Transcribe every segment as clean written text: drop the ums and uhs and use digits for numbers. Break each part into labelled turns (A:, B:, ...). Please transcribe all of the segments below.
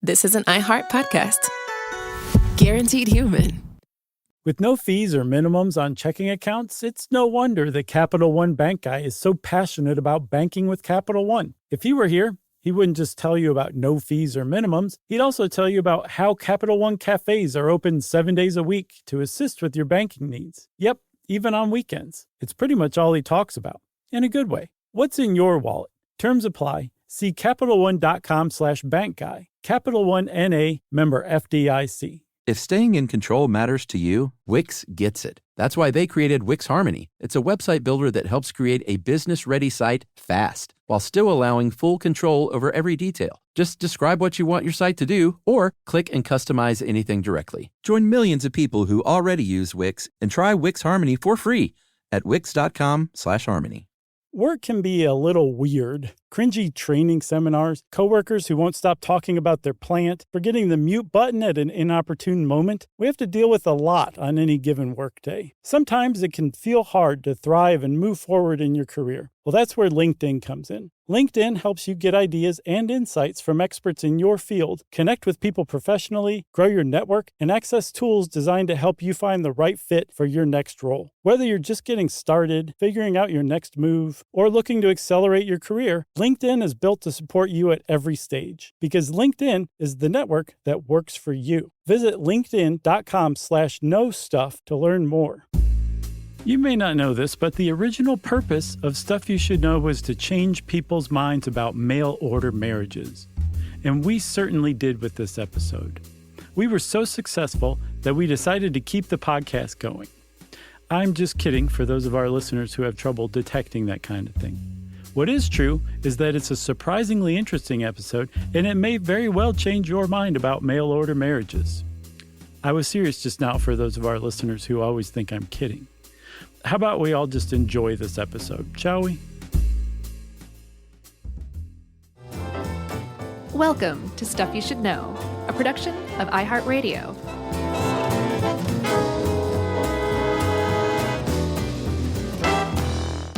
A: This is an iHeart podcast. Guaranteed human.
B: With no fees or minimums on checking accounts, it's no wonder that Capital One Bank Guy is so passionate about banking with Capital One. If he were here, he wouldn't just tell you about no fees or minimums. He'd also tell you about how Capital One cafes are open 7 days a week to assist with your banking needs. Yep, even on weekends. It's pretty much all he talks about, in a good way. What's in your wallet? Terms apply. See CapitalOne.com/bankguy. Capital One N.A., member FDIC.
C: If staying in control matters to you, Wix gets it. That's why they created Wix Harmony. It's a website builder that helps create a business-ready site fast, while still allowing full control over every detail. Just describe what you want your site to do, or click and customize anything directly. Join millions of people who already use Wix and try Wix Harmony for free at wix.com/harmony.
B: Work can be a little weird. Cringy training seminars, coworkers who won't stop talking about their plant, forgetting the mute button at an inopportune moment. We have to deal with a lot on any given workday. Sometimes it can feel hard to thrive and move forward in your career. Well, that's where LinkedIn comes in. LinkedIn helps you get ideas and insights from experts in your field, connect with people professionally, grow your network, and access tools designed to help you find the right fit for your next role. Whether you're just getting started, figuring out your next move, or looking to accelerate your career, LinkedIn is built to support you at every stage, because LinkedIn is the network that works for you. Visit linkedin.com/knowstuff to learn more. You may not know this, but the original purpose of Stuff You Should Know was to change people's minds about mail-order marriages. And we certainly did with this episode. We were so successful that we decided to keep the podcast going. I'm just kidding for those of our listeners who have trouble detecting that kind of thing. What is true is that it's a surprisingly interesting episode, and it may very well change your mind about mail-order marriages. I was serious just now for those of our listeners who always think I'm kidding. How about we all just enjoy this episode, shall we?
D: Welcome to Stuff You Should Know, a production of iHeartRadio.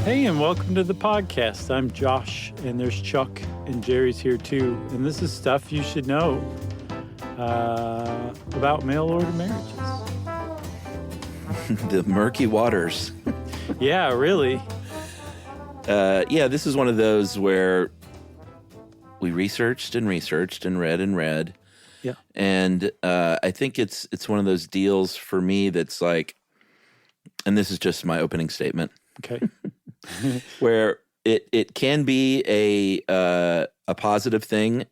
B: Hey, and welcome to the podcast. I'm Josh, and there's Chuck, and Jerry's here too. And this is Stuff You Should Know about mail-order marriages.
C: The murky waters.
B: Yeah, really.
C: This is one of those where we researched and read.
B: Yeah.
C: And I think it's one of those deals for me that's like, and this is just my opening statement.
B: Okay.
C: Where it can be a positive thing,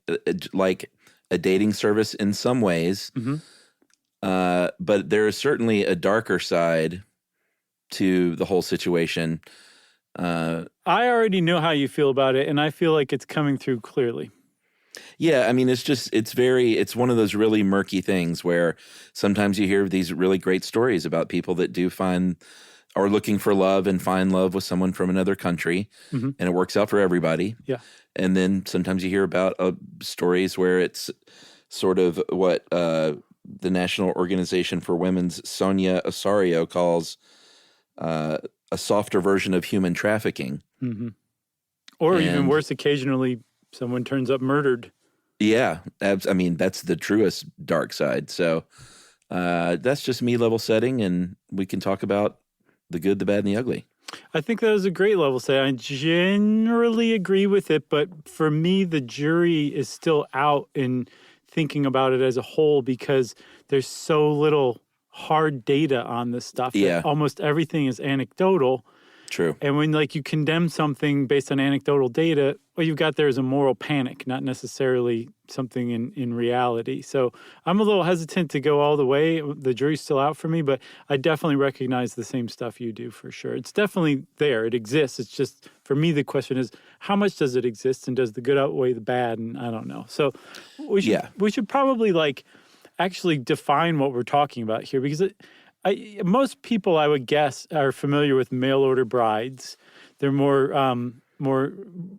C: like a dating service in some ways.
B: Mm-hmm.
C: But there is certainly a darker side to the whole situation.
B: I already know how you feel about it, and I feel like it's coming through clearly.
C: Yeah, I mean, it's one of those really murky things where sometimes you hear these really great stories about people that do are looking for love and find love with someone from another country,
B: mm-hmm.
C: and it works out for everybody.
B: Yeah.
C: And then sometimes you hear about stories where it's sort of what the National Organization for Women's Sonia Osorio calls a softer version of human trafficking.
B: Mm-hmm. Or even worse, occasionally someone turns up murdered.
C: Yeah. I mean, that's the truest dark side. So that's just me level setting, and we can talk about the good, the bad, and the ugly.
B: I think that was a great level set. I generally agree with it, but for me, the jury is still out in thinking about it as a whole because there's so little hard data on this stuff.
C: Yeah.
B: Almost everything is anecdotal.
C: True.
B: And when you condemn something based on anecdotal data, what you've got there is a moral panic, not necessarily something in reality. So I'm a little hesitant to go all the way. The jury's still out for me, but I definitely recognize the same stuff you do for sure. It's definitely there. It exists. It's just, for me, the question is, how much does it exist, and does the good outweigh the bad? And I don't know. So we should probably actually define what we're talking about here, because most people, I would guess, are familiar with mail-order brides. They're more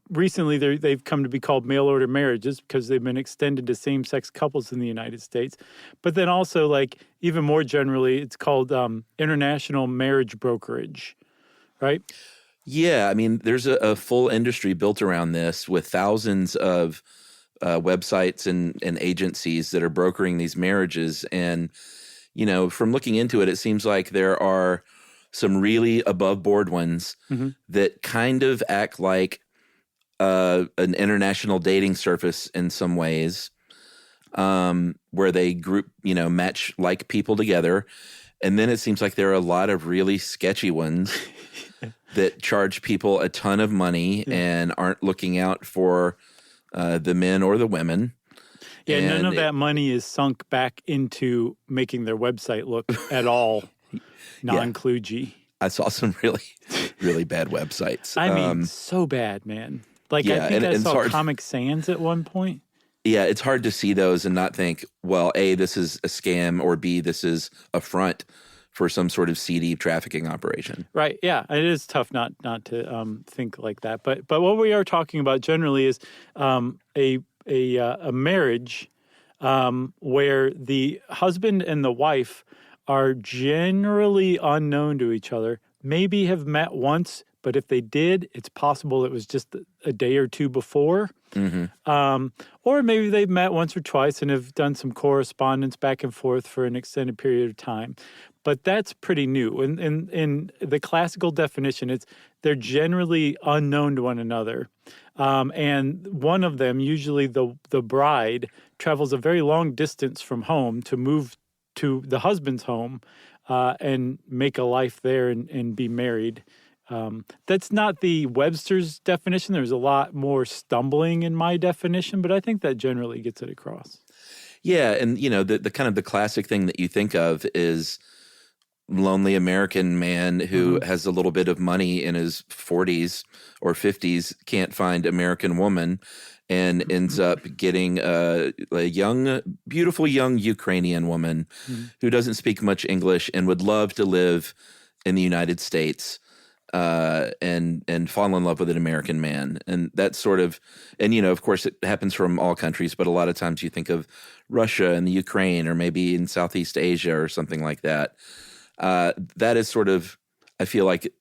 B: recently, they've come to be called mail-order marriages because they've been extended to same-sex couples in the United States. But then also, even more generally, it's called international marriage brokerage, right?
C: Yeah, I mean, there's a full industry built around this with thousands of websites and agencies that are brokering these marriages. And, from looking into it, it seems like there are some really above board ones that kind of act like an international dating service in some ways, where they group, match like people together. And then it seems like there are a lot of really sketchy ones that charge people a ton of money and aren't looking out for the men or the women.
B: Yeah,
C: and
B: none of that money is sunk back into making their website look at all non-kludgy.
C: I saw some really, really bad websites.
B: I mean, so bad, man. Like, I think I saw Comic Sans at one point.
C: Yeah, it's hard to see those and not think, well, A, this is a scam, or B, this is a front for some sort of seedy trafficking operation.
B: Right. Yeah, it is tough not to think like that. But what we are talking about generally is a marriage where the husband and the wife are generally unknown to each other, maybe have met once, but if they did, it's possible it was just a day or two before. Or maybe they've met once or twice and have done some correspondence back and forth for an extended period of time. But that's pretty new. In the classical definition, they're generally unknown to one another. And one of them, usually the bride, travels a very long distance from home to move to the husband's home and make a life there and be married. That's not the Webster's definition. There's a lot more stumbling in my definition, but I think that generally gets it across.
C: Yeah, and the kind of the classic thing that you think of is lonely American man who has a little bit of money in his 40s or 50s, can't find American woman, and ends up getting a young, beautiful young Ukrainian woman who doesn't speak much English and would love to live in the United States. And fall in love with an American man. And that's sort of, and of course it happens from all countries, but a lot of times you think of Russia and the Ukraine, or maybe in Southeast Asia or something like that. That is sort of, I feel like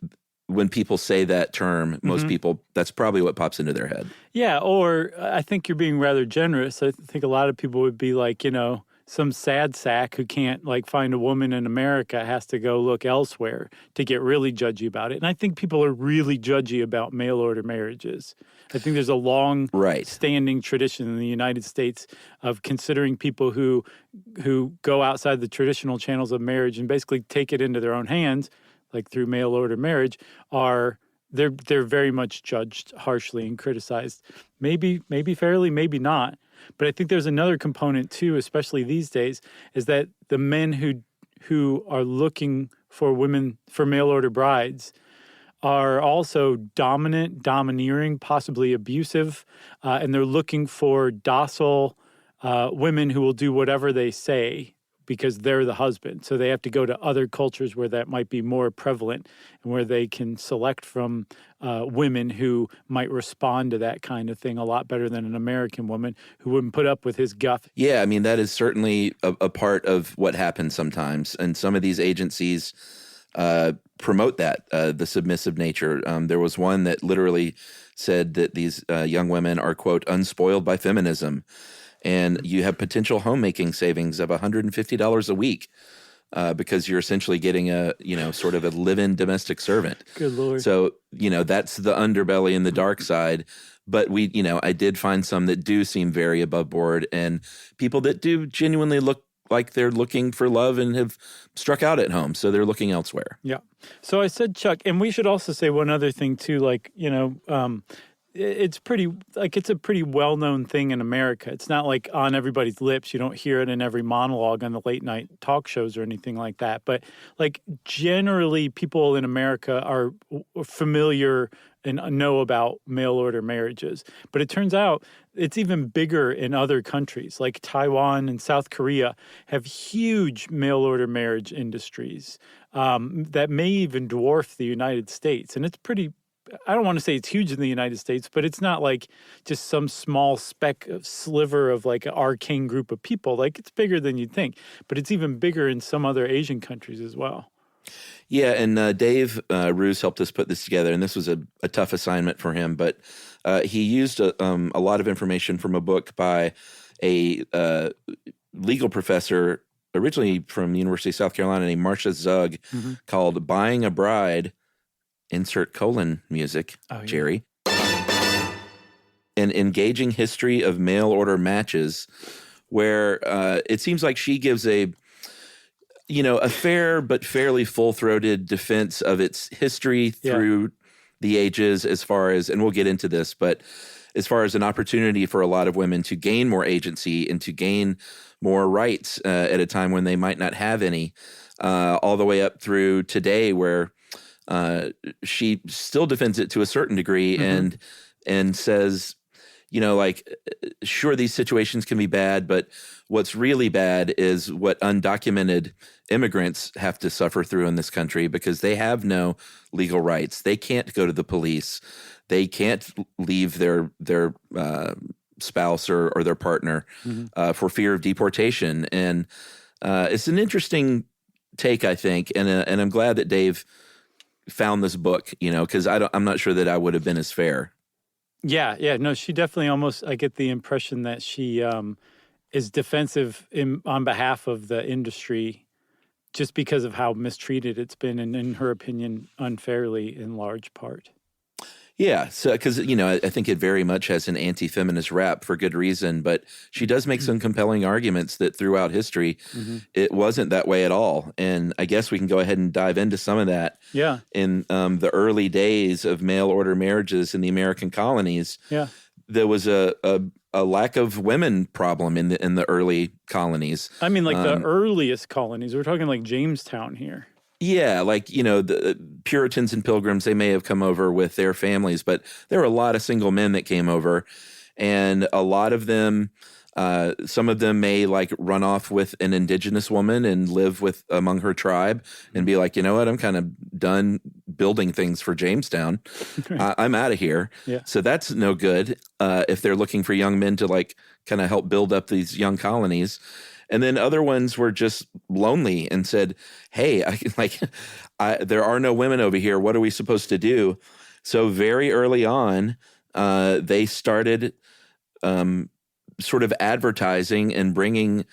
C: when people say that term, most people, that's probably what pops into their head. Yeah,
B: or I think you're being rather generous. I think a lot of people would be like, some sad sack who can't find a woman in America has to go look elsewhere to get really judgy about it. And I think people are really judgy about mail order marriages. I think there's a long standing tradition in the United States of considering people who go outside the traditional channels of marriage and basically take it into their own hands, like through mail order marriage, they're very much judged harshly and criticized. Maybe fairly, maybe not. But I think there's another component too, especially these days, is that the men who are looking for women, for mail order brides, are also dominant, domineering, possibly abusive, and they're looking for docile women who will do whatever they say because they're the husband. So they have to go to other cultures where that might be more prevalent and where they can select from women who might respond to that kind of thing a lot better than an American woman who wouldn't put up with his guff.
C: Yeah, I mean, that is certainly a part of what happens sometimes. And some of these agencies promote that, the submissive nature. There was one that literally said that these young women are, quote, unspoiled by feminism. And you have potential homemaking savings of $150 a week because you're essentially getting a, sort of a live-in domestic servant.
B: Good Lord.
C: So, that's the underbelly and the dark side. But I did find some that do seem very above board, and people that do genuinely look like they're looking for love and have struck out at home. So they're looking elsewhere.
B: Yeah. So I said, Chuck, and we should also say one other thing too, it's a pretty well-known thing in America. It's not like on everybody's lips. You don't hear it in every monologue on the late night talk shows or anything like that. But generally people in America are familiar and know about mail order marriages. But it turns out it's even bigger in other countries, like Taiwan and South Korea have huge mail order marriage industries that may even dwarf the United States. And it's pretty, I don't want to say it's huge in the United States, but it's not like just some small sliver of an arcane group of people. It's bigger than you'd think, but it's even bigger in some other Asian countries as well.
C: Yeah, and Dave Roos helped us put this together, and this was a tough assignment for him, but he used a lot of information from a book by a legal professor originally from the University of South Carolina named Marcia Zug called Buying a Bride, insert colon music, Jerry, an engaging history of mail order matches, where it seems like she gives a fair but fairly full-throated defense of its history through the ages, as far as, and we'll get into this, but as far as an opportunity for a lot of women to gain more agency and to gain more rights at a time when they might not have any, all the way up through today, where she still defends it to a certain degree and says, sure, these situations can be bad, but what's really bad is what undocumented immigrants have to suffer through in this country, because they have no legal rights. They can't go to the police. They can't leave their spouse or their partner for fear of deportation. And it's an interesting take, I think, and I'm glad that Dave found this book, because I'm not sure that I would have been as fair.
B: Yeah. No, she definitely I get the impression that she is defensive on behalf of the industry just because of how mistreated it's been, and in her opinion, unfairly in large part. Yeah,
C: so because, I think it very much has an anti-feminist rap for good reason, but she does make some compelling arguments that throughout history it wasn't that way at all. And I guess we can go ahead and dive into some of that.
B: Yeah.
C: In the early days of mail order marriages in the American colonies, there was a lack of women problem in the early colonies.
B: I mean, like the earliest colonies. We're talking like Jamestown here.
C: Yeah, the Puritans and Pilgrims, they may have come over with their families, but there were a lot of single men that came over, and a lot of them, some of them may run off with an indigenous woman and live among her tribe and be like, you know what, I'm kind of done building things for Jamestown. I'm out of here.
B: Yeah.
C: So that's no good if they're looking for young men to kind of help build up these young colonies. And then other ones were just lonely and said, hey, there are no women over here. What are we supposed to do? So very early on, they started sort of advertising and bringing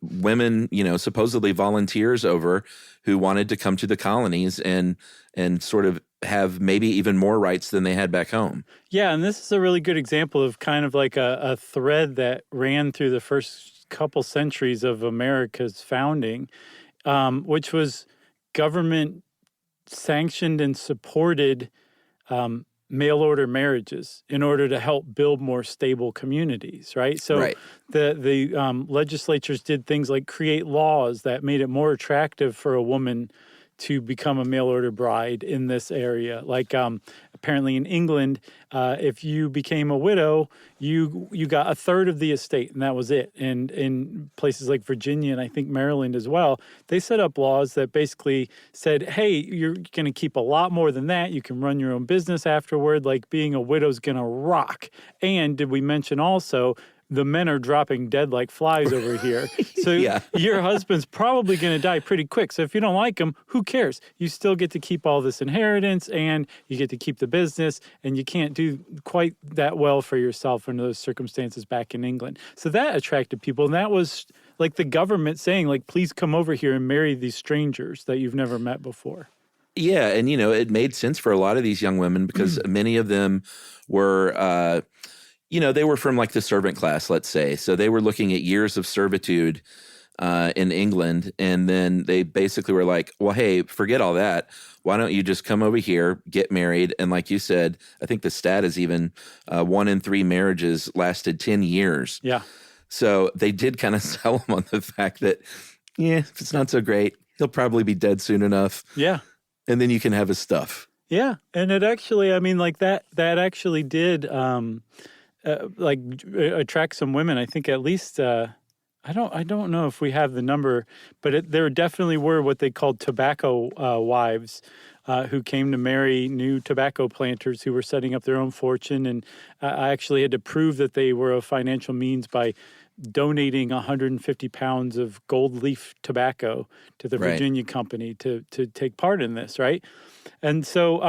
C: women, supposedly volunteers over who wanted to come to the colonies and sort of have maybe even more rights than they had back home.
B: Yeah, and this is a really good example of kind of like a thread that ran through the first couple centuries of America's founding, which was government sanctioned and supported mail order marriages in order to help build more stable communities, right? So the legislatures did things like create laws that made it more attractive for a woman to become a mail order bride in this area. Apparently in England, if you became a widow, you got a third of the estate, and that was it. And in places like Virginia and I think Maryland as well, they set up laws that basically said, hey, you're going to keep a lot more than that. You can run your own business afterward. Being a widow's going to rock. And did we mention also, the men are dropping dead like flies over here. So your husband's probably going to die pretty quick. So if you don't like him, who cares? You still get to keep all this inheritance, and you get to keep the business, and you can't do quite that well for yourself under those circumstances back in England. So that attracted people. And that was like the government saying, please come over here and marry these strangers that you've never met before.
C: Yeah. And, it made sense for a lot of these young women because many of them were they were from the servant class, let's say. So they were looking at years of servitude in England. And then they basically were like, well, hey, forget all that. Why don't you just come over here, get married? And like you said, I think the stat is even 1 in 3 marriages lasted 10 years.
B: Yeah.
C: So they did kind of sell them on the fact that, if it's not so great, he'll probably be dead soon enough.
B: Yeah.
C: And then you can have his stuff.
B: Yeah. And it actually, that actually did... attract some women. I think at least I don't know if we have the number, but there definitely were what they called tobacco wives who came to marry new tobacco planters who were setting up their own fortune. And I actually had to prove that they were of financial means by donating 150 pounds of gold leaf tobacco to the
C: Right.
B: Virginia company to take part in this, right? And so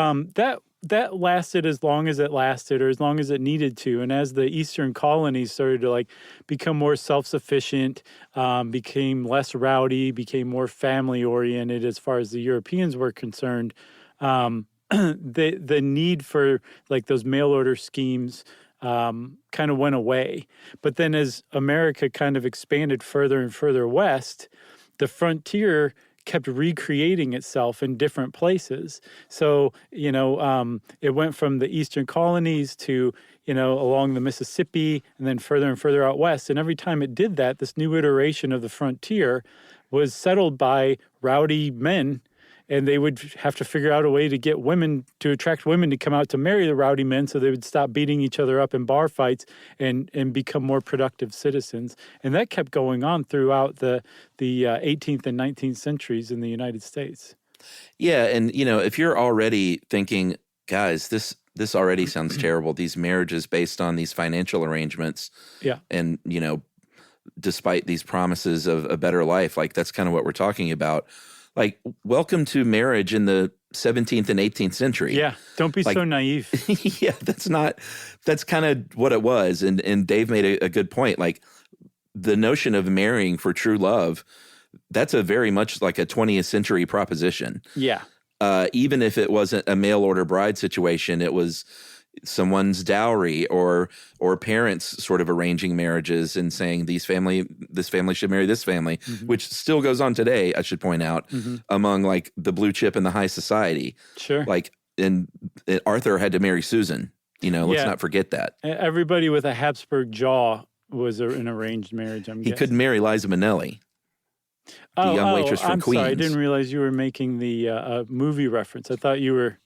B: that lasted as long as it lasted, or as long as it needed to. And as the Eastern colonies started to like become more self-sufficient, became less rowdy, became more family-oriented as far as the Europeans were concerned, the need for like those mail order schemes kind of went away. But then as America kind of expanded further and further west, the frontier kept recreating itself in different places. So, it went from the eastern colonies to, along the Mississippi and then further and further out west. And every time it did that, this new iteration of the frontier was settled by rowdy men. And they would have to figure out a way to attract women to come out to marry the rowdy men, so they would stop beating each other up in bar fights and become more productive citizens. And that kept going on throughout the 18th and 19th centuries in the United States.
C: Yeah, and if you're already thinking, guys, this already sounds terrible. These marriages based on these financial arrangements,
B: Yeah.
C: and despite these promises of a better life, like that's kind of what we're talking about. Like, welcome to marriage in the 17th and 18th century.
B: Yeah, don't be so naive.
C: Yeah, that's kind of what it was. And Dave made a good point. Like, the notion of marrying for true love, that's a very much like a 20th century proposition.
B: Yeah.
C: Even if it wasn't a mail order bride situation, it was someone's dowry or parents sort of arranging marriages and saying this family should marry this family, which still goes on today, I should point out, among like the blue chip and the high society.
B: Sure.
C: Like, and Arthur had to marry Susan. Let's not forget that.
B: Everybody with a Habsburg jaw was an arranged marriage, I'm guessing.
C: He couldn't marry Liza Minnelli, the young waitress from
B: I'm
C: Queens.
B: Sorry, I didn't realize you were making the movie reference. I thought you were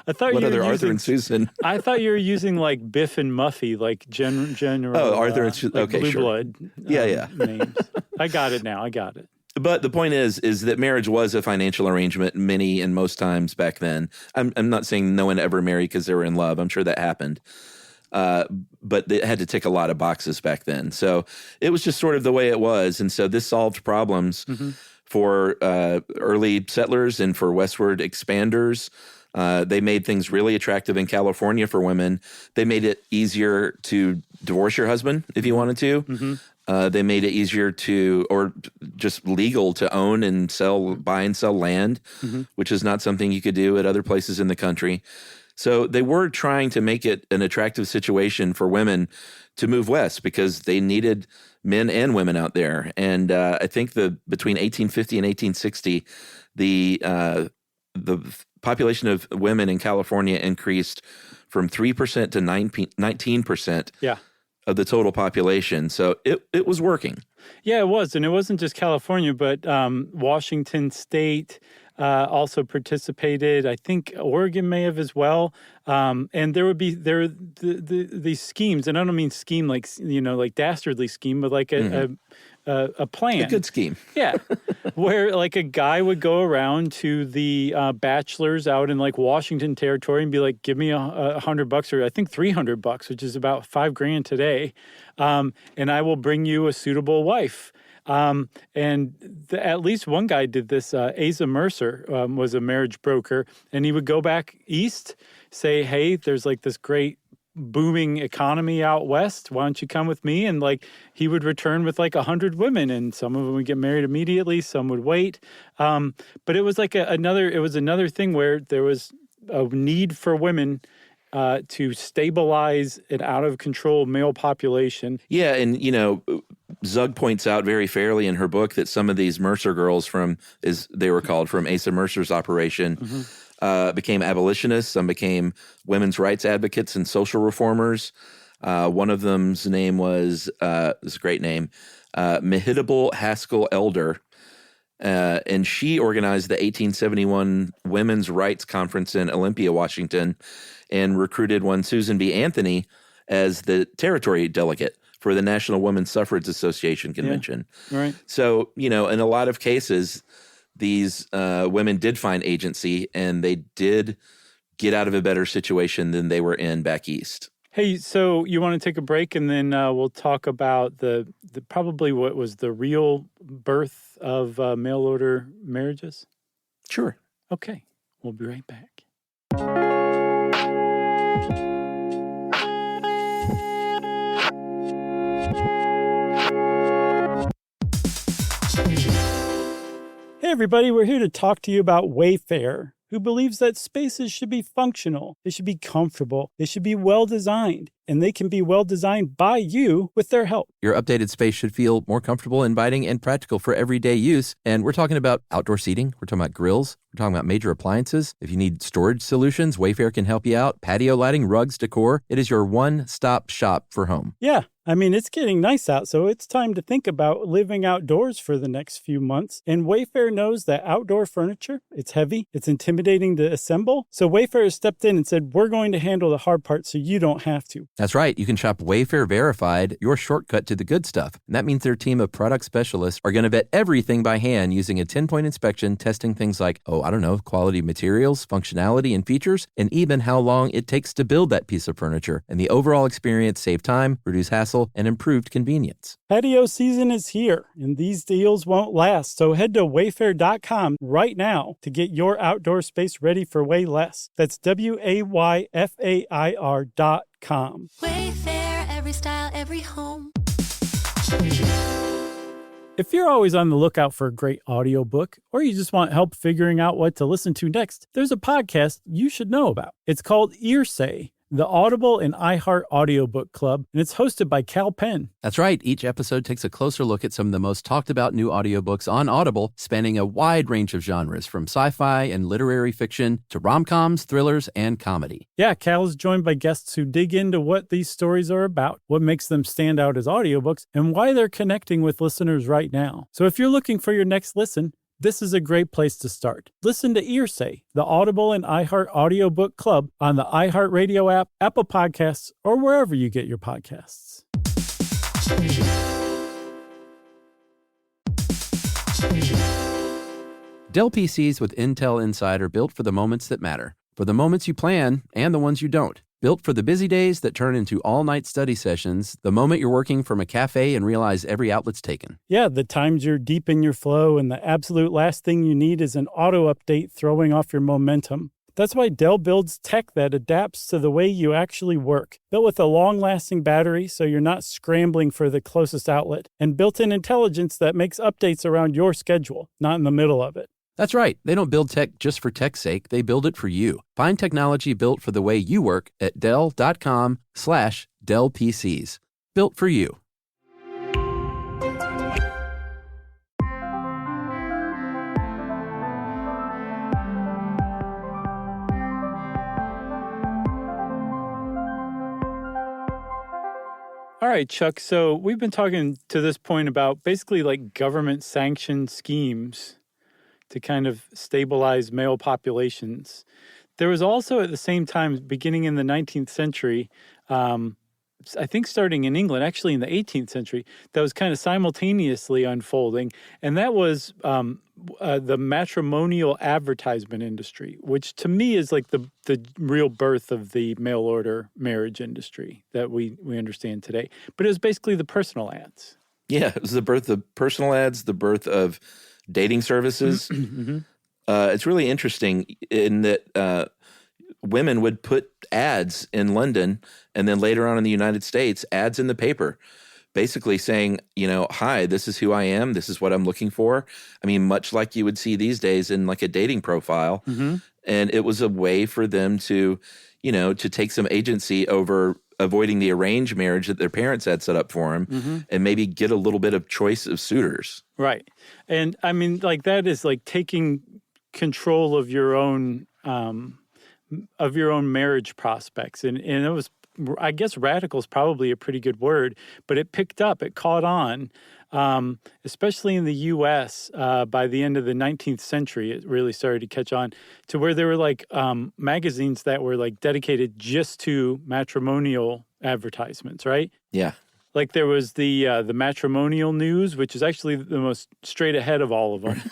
C: What other Arthur and Susan?
B: I thought you were using like Biff and Muffy, like General.
C: Oh, Arthur and Susan.
B: Like
C: Okay,
B: Blue
C: sure.
B: Blood.
C: Yeah.
B: Names. I got it now. I got it.
C: But the point is that marriage was a financial arrangement many and most times back then. I'm not saying no one ever married because they were in love. I'm sure that happened. But it had to tick a lot of boxes back then. So it was just sort of the way it was. And so this solved problems for early settlers and for westward expanders. They made things really attractive in California for women. They made it easier to divorce your husband if you wanted to. They made it easier or just legal to own and buy and sell land, which is not something you could do at other places in the country. So they were trying to make it an attractive situation for women to move west because they needed men and women out there. And I think between 1850 and 1860, the population of women in California increased from 3% to 19% of the total population. So it was working.
B: Yeah, it was. And it wasn't just California, but Washington State also participated. I think Oregon may have as well. And there would be these schemes, and I don't mean scheme like, like dastardly scheme, but like a plan.
C: A good scheme.
B: Yeah. Where like a guy would go around to the bachelors out in like Washington territory and be like, give me $100 or I think $300, which is about $5,000 today. And I will bring you a suitable wife. At least one guy did this. Asa Mercer was a marriage broker, and he would go back east, say, hey, there's like this great booming economy out west. Why don't you come with me? And like he would return with like 100 women, and some of them would get married immediately. Some would wait. But it was like another thing where there was a need for women to stabilize an out of control male population.
C: Yeah. And, Zug points out very fairly in her book that some of these Mercer girls as they were called, from Asa Mercer's operation, became abolitionists. Some became women's rights advocates and social reformers. One of them's name was, this is a great name, Mehitable Haskell Elder. And she organized the 1871 Women's Rights Conference in Olympia, Washington, and recruited one Susan B. Anthony as the territory delegate for the National Women's Suffrage Association convention.
B: Yeah, right.
C: So, in a lot of cases, these women did find agency, and they did get out of a better situation than they were in back east.
B: Hey, so you want to take a break and then we'll talk about the probably what was the real birth of mail order marriages?
C: Sure.
B: Okay, we'll be right back. Hey everybody, we're here to talk to you about Wayfair, who believes that spaces should be functional, they should be comfortable, they should be well designed, and they can be well designed by you with their help.
C: Your updated space should feel more comfortable, inviting, and practical for everyday use. And we're talking about outdoor seating. We're talking about grills. We're talking about major appliances. If you need storage solutions, Wayfair can help you out. Patio lighting, rugs, decor. It is your one-stop shop for home.
B: Yeah, I mean, it's getting nice out, so it's time to think about living outdoors for the next few months. And Wayfair knows that outdoor furniture, it's heavy, it's intimidating to assemble. So Wayfair has stepped in and said, we're going to handle the hard part so you don't have to.
C: That's right. You can shop Wayfair Verified, your shortcut to the good stuff. And that means their team of product specialists are going to vet everything by hand using a 10-point inspection, testing things like, quality materials, functionality, and features, and even how long it takes to build that piece of furniture. And the overall experience save time, reduce hassle, and improved convenience.
B: Patio season is here, and these deals won't last. So head to wayfair.com right now to get your outdoor space ready for way less. That's WAYFAIR.com.
E: Wayfair, every style, every home.
B: If you're always on the lookout for a great audiobook, or you just want help figuring out what to listen to next, there's a podcast you should know about. It's called Earsay, the Audible and iHeart Audiobook Club, and it's hosted by Cal Penn.
C: That's right. Each episode takes a closer look at some of the most talked about new audiobooks on Audible, spanning a wide range of genres, from sci-fi and literary fiction to rom-coms, thrillers, and comedy.
B: Yeah, Cal is joined by guests who dig into what these stories are about, what makes them stand out as audiobooks, and why they're connecting with listeners right now. So if you're looking for your next listen, this is a great place to start. Listen to Earsay, the Audible and iHeart Audiobook Club on the iHeartRadio app, Apple Podcasts, or wherever you get your podcasts.
C: Dell PCs with Intel Inside are built for the moments that matter, for the moments you plan and the ones you don't. Built for the busy days that turn into all-night study sessions, the moment you're working from a cafe and realize every outlet's taken.
B: Yeah, the times you're deep in your flow and the absolute last thing you need is an auto update throwing off your momentum. That's why Dell builds tech that adapts to the way you actually work. Built with a long-lasting battery so you're not scrambling for the closest outlet, and built-in intelligence that makes updates around your schedule, not in the middle of it.
C: That's right. They don't build tech just for tech's sake. They build it for you. Find technology built for the way you work at Dell.com/Dell PCs. Built for you.
B: All right, Chuck. So we've been talking to this point about basically like government sanctioned schemes to kind of stabilize male populations. There was also at the same time, beginning in the 19th century, I think starting in England, actually in the 18th century, that was kind of simultaneously unfolding. And that was the matrimonial advertisement industry, which to me is like the real birth of the mail order marriage industry that we understand today. But it was basically the personal ads.
F: Yeah, it was the birth of personal ads, the birth of dating services.
B: Mm-hmm.
F: It's really interesting in that women would put ads in London and then later on in the United States, ads in the paper, basically saying, hi, this is who I am. This is what I'm looking for. I mean, much like you would see these days in like a dating profile.
B: Mm-hmm.
F: And it was a way for them to, to take some agency over avoiding the arranged marriage that their parents had set up for them,
B: mm-hmm.
F: and maybe get a little bit of choice of suitors.
B: Right. And I mean, like that is like taking control of your own marriage prospects. And it was, I guess radical is probably a pretty good word, but it picked up, it caught on, especially in the U.S. By the end of the 19th century, it really started to catch on to where there were like magazines that were like dedicated just to matrimonial advertisements, right?
F: Yeah.
B: Like there was the matrimonial news, which is actually the most straight ahead of all of them.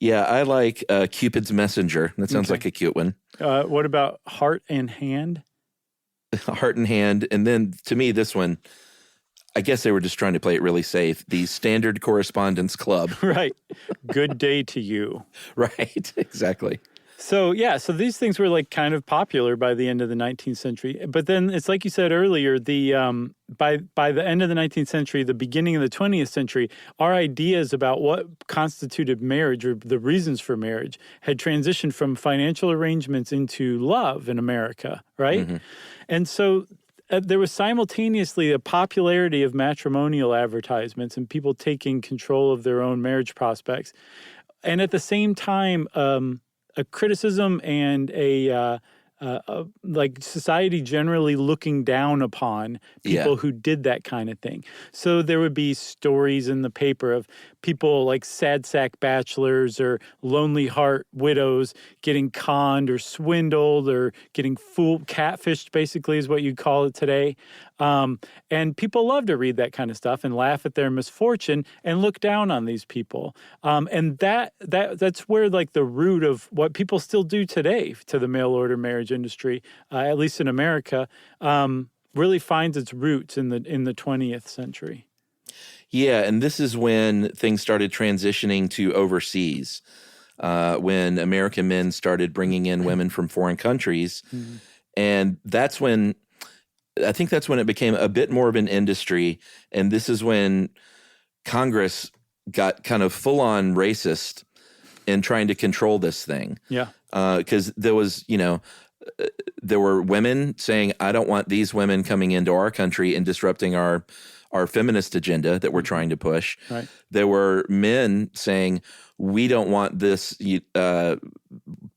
F: Yeah, I like Cupid's Messenger. That sounds like a cute one.
B: What about Heart and Hand?
F: Heart in Hand. And then to me, this one, I guess they were just trying to play it really safe. The Standard Correspondence Club.
B: Right. Good day to you.
F: Right. Exactly.
B: So these things were like kind of popular by the end of the 19th century. But then it's like you said earlier, the by the end of the 19th century, the beginning of the 20th century, our ideas about what constituted marriage or the reasons for marriage had transitioned from financial arrangements into love in America, right? Mm-hmm. And so there was simultaneously a popularity of matrimonial advertisements and people taking control of their own marriage prospects. And at the same time, a criticism and like society generally looking down upon people who did that kind of thing. So there would be stories in the paper of people like sad sack bachelors or lonely heart widows getting conned or swindled or getting catfished, basically is what you call it today. And people love to read that kind of stuff and laugh at their misfortune and look down on these people. And that's where like the root of what people still do today to the mail order marriage industry, at least in America, really finds its roots in the 20th century.
F: Yeah, and this is when things started transitioning to overseas, when American men started bringing in women from foreign countries. Mm-hmm. And I think that's when it became a bit more of an industry. And this is when Congress got kind of full-on racist in trying to control this thing. Yeah. Because there was, there were women saying, I don't want these women coming into our country and disrupting our feminist agenda that we're trying to push. Right. There were men saying, we don't want this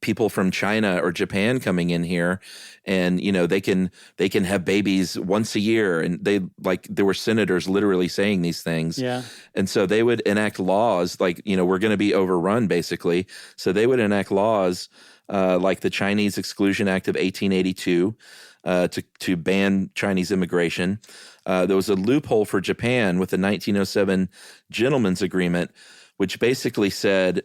F: people from China or Japan coming in here, and they can have babies once a year, and there were senators literally saying these things. Yeah. And so they would enact laws like, we're going to be overrun basically. So they would enact laws like the Chinese Exclusion Act of 1882 to ban Chinese immigration. There was a loophole for Japan with the 1907 Gentleman's Agreement, which basically said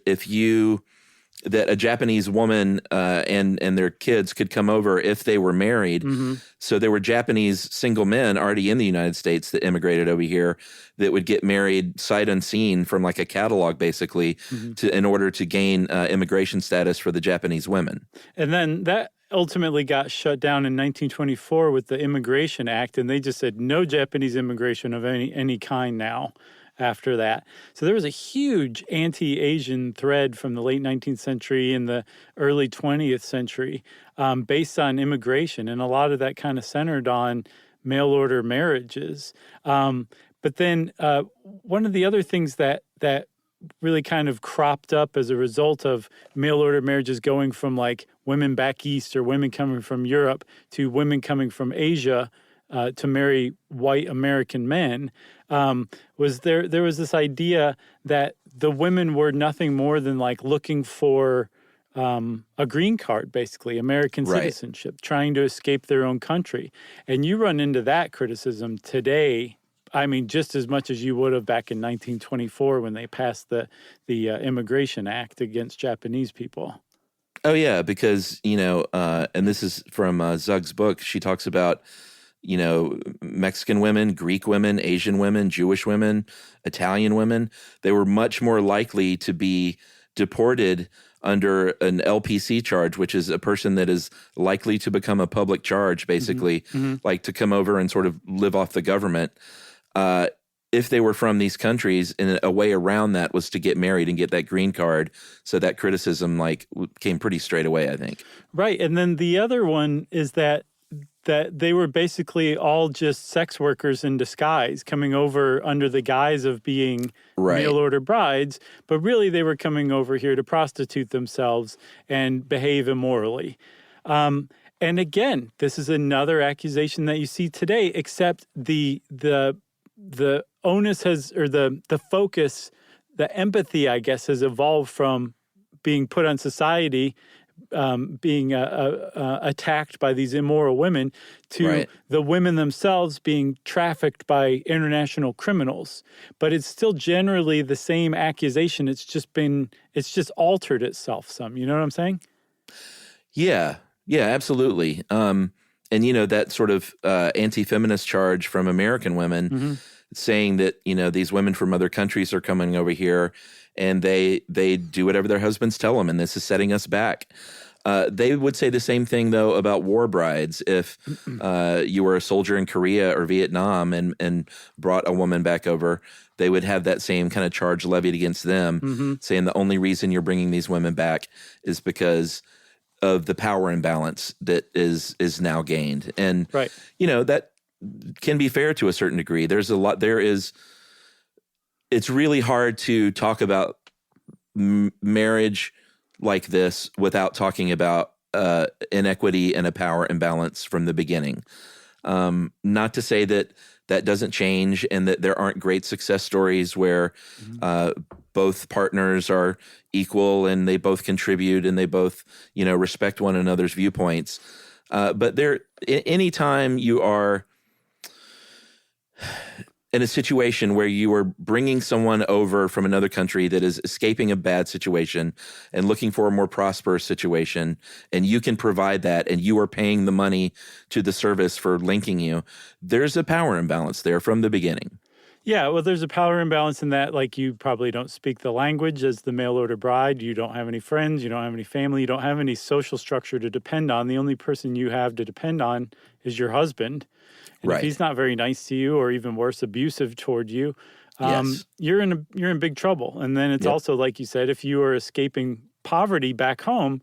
F: that a Japanese woman and their kids could come over if they were married. Mm-hmm. So there were Japanese single men already in the United States that immigrated over here that would get married sight unseen from like a catalog, basically, mm-hmm. in order to gain immigration status for the Japanese women. And then that ultimately got shut down in 1924 with the Immigration Act, and they just said no Japanese immigration of any kind now. After that. So there was a huge anti-Asian thread from the late 19th century and the early 20th century based on immigration. And a lot of that kind of centered on mail order marriages. But then one of the other things that really kind of cropped up as a result of mail order marriages going from like women back east or women coming from Europe to women coming from Asia to marry white American men, was there was this idea that the women were nothing more than like looking for a green card, basically, American citizenship, trying to escape their own country. And you run into that criticism today, I mean, just as much as you would have back in 1924 when they passed the Immigration Act against Japanese people. Oh, yeah, because, and this is from Zug's book, she talks about Mexican women, Greek women, Asian women, Jewish women, Italian women. They were much more likely to be deported under an LPC charge, which is a person that is likely to become a public charge, basically, like to come over and sort of live off the government. If they were from these countries, and a way around that was to get married and get that green card. So that criticism came pretty straight away, I think. Right. And then the other one is that they were basically all just sex workers in disguise coming over under the guise of being mail order brides, but really they were coming over here to prostitute themselves and behave immorally. And again, this is another accusation that you see today, except the onus has, or the focus, the empathy, I guess, has evolved from being put on society, being attacked by these immoral women, to the women themselves being trafficked by international criminals. But it's still generally the same accusation. It's just altered itself some. You know what I'm saying? Yeah, absolutely. And And, that sort of anti-feminist charge from American women saying that, these women from other countries are coming over here and they do whatever their husbands tell them, and this is setting us back. They would say the same thing, though, about war brides. If you were a soldier in Korea or Vietnam and brought a woman back over, they would have that same kind of charge levied against them, saying the only reason you're bringing these women back is because of the power imbalance that is now gained. And,
B: Right.
F: That can be fair to a certain degree. It's really hard to talk about marriage like this without talking about inequity and a power imbalance from the beginning. Not to say that doesn't change and that there aren't great success stories where both partners are equal and they both contribute and they both, respect one another's viewpoints. But anytime you are in a situation where you are bringing someone over from another country that is escaping a bad situation and looking for a more prosperous situation, and you can provide that and you are paying the money to the service for linking you, there's a power imbalance there from the beginning.
B: Yeah, well, there's a power imbalance in that, like, you probably don't speak the language as the mail order bride. You don't have any friends. You don't have any family. You don't have any social structure to depend on. The only person you have to depend on is your husband. And
F: Right.
B: if he's not very nice to you, or even worse, abusive toward you,
F: Yes.
B: you're in big trouble. And then it's
F: Yep.
B: also, like you said, if you are escaping poverty back home,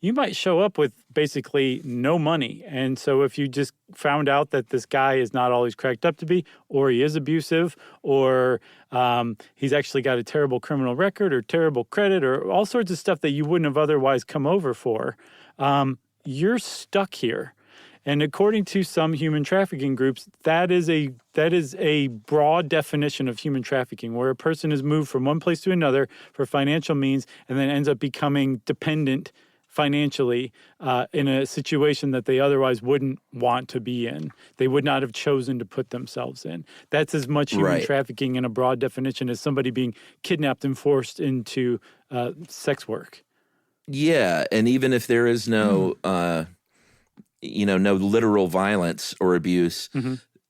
B: you might show up with basically no money. And so if you just found out that this guy is not all he's cracked up to be, or he is abusive, or he's actually got a terrible criminal record or terrible credit or all sorts of stuff that you wouldn't have otherwise come over for, you're stuck here. And according to some human trafficking groups, that is a broad definition of human trafficking, where a person is moved from one place to another for financial means and then ends up becoming dependent financially in a situation that they otherwise wouldn't want to be in. They would not have chosen to put themselves in. That's as much human
F: Right.
B: trafficking in a broad definition as somebody being kidnapped and forced into sex work.
F: Yeah, and even if there is no no literal violence or abuse,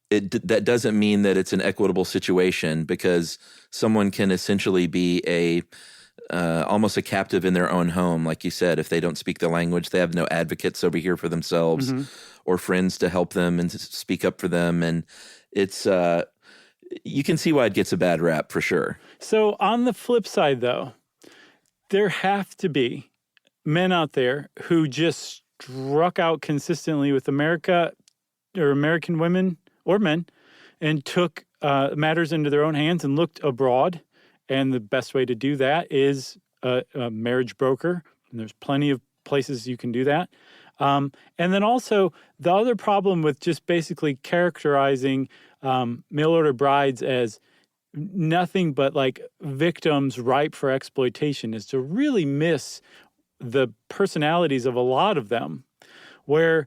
F: that doesn't mean that it's an equitable situation, because someone can essentially be almost a captive in their own home. Like you said, if they don't speak the language, they have no advocates over here for themselves or friends to help them and to speak up for them. And it's, you can see why it gets a bad rap for sure.
B: So on the flip side, though, there have to be men out there who just struck out consistently with America or American women or men and took matters into their own hands and looked abroad. And the best way to do that is a marriage broker. And there's plenty of places you can do that. And then also the other problem with just basically characterizing mail order brides as nothing but like victims ripe for exploitation is to really miss the personalities of a lot of them, where